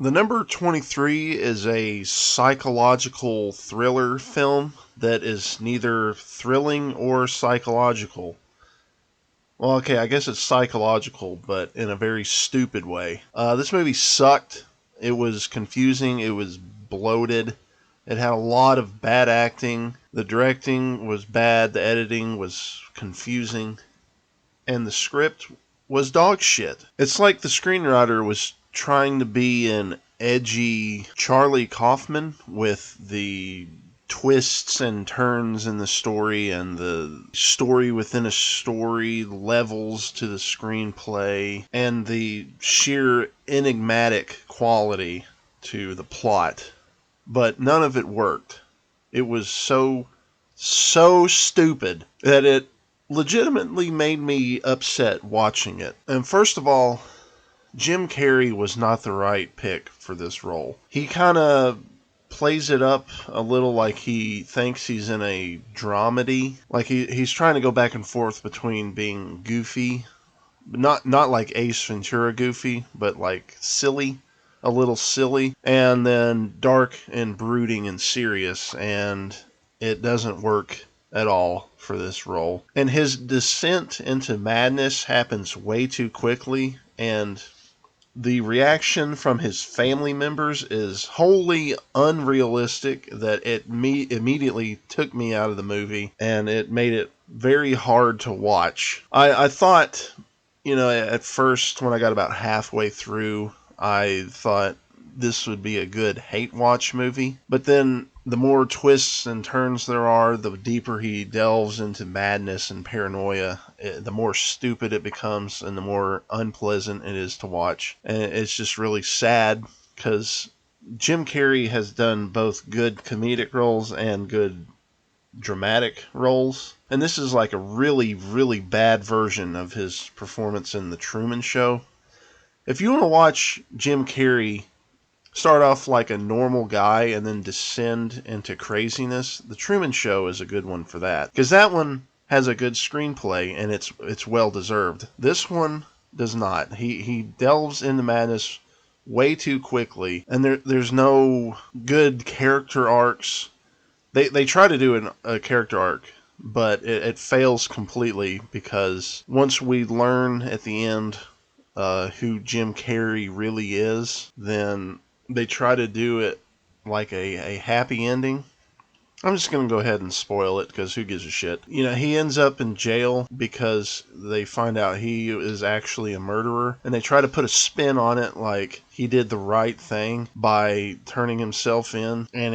The number 23 is a psychological thriller film that is neither thrilling or psychological. Well, okay, I guess it's psychological, but in a very stupid way. This movie sucked. It was confusing. It was bloated. It had a lot of bad acting. The directing was bad. The editing was confusing. And the script was dog shit. It's like the screenwriter was trying to be an edgy Charlie Kaufman with the twists and turns in the story and the story within a story, levels to the screenplay, and the sheer enigmatic quality to the plot. But none of it worked. It was so stupid that it legitimately made me upset watching it. And first of all, Jim Carrey was not the right pick for this role. He kind of plays it up a little like he thinks he's in a dramedy. Like he's trying to go back and forth between being goofy, not like Ace Ventura goofy, but like silly, a little silly, and then dark and brooding and serious, and it doesn't work at all for this role. And his descent into madness happens way too quickly, and the reaction from his family members is wholly unrealistic that it immediately took me out of the movie, and it made it very hard to watch. I thought, at first when I got about halfway through, I thought this would be a good hate watch movie. But then the more twists and turns there are, the deeper he delves into madness and paranoia, the more stupid it becomes and the more unpleasant it is to watch. And it's just really sad because Jim Carrey has done both good comedic roles and good dramatic roles. And this is like a really, really bad version of his performance in The Truman Show. If you want to watch Jim Carrey start off like a normal guy and then descend into craziness, The Truman Show is a good one for that. Because that one has a good screenplay and it's well deserved. This one does not. He delves into madness way too quickly, and there's no good character arcs. They try to do a character arc, but it fails completely because once we learn at the end who Jim Carrey really is, then they try to do it like a happy ending. I'm just going to go ahead and spoil it because who gives a shit. He ends up in jail because they find out he is actually a murderer, and they try to put a spin on it like he did the right thing by turning himself in, and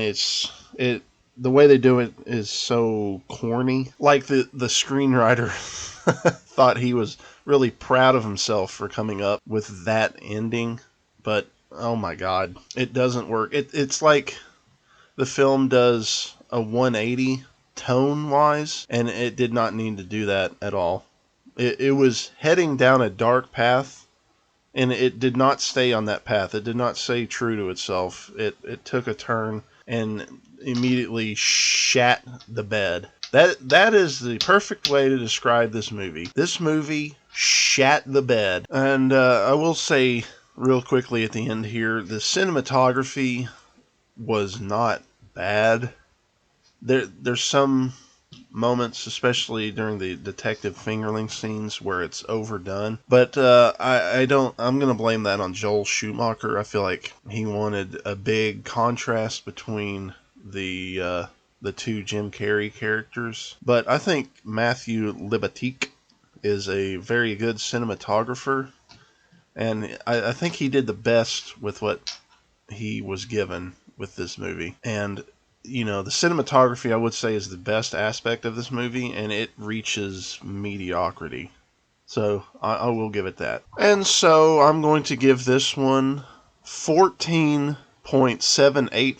the way they do it is so corny. Like the screenwriter thought he was really proud of himself for coming up with that ending, but oh my god, it doesn't work. It's like the film does a 180 tone wise, and it did not need to do that at all. It was heading down a dark path, and it did not stay on that path. It did not stay true to itself. It took a turn and immediately shat the bed. That is the perfect way to describe this movie. This movie shat the bed. And I will say real quickly at the end here, the cinematography was not bad. There's some moments, especially during the detective fingerling scenes, where it's overdone. But I'm going to blame that on Joel Schumacher. I feel like he wanted a big contrast between the two Jim Carrey characters. But I think Matthew Libatique is a very good cinematographer, and I think he did the best with what he was given with this movie. And the cinematography, I would say, is the best aspect of this movie, and it reaches mediocrity. So I will give it that. And so I'm going to give this one 14.784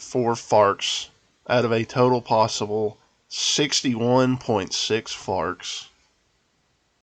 farts out of a total possible 61.6 farts.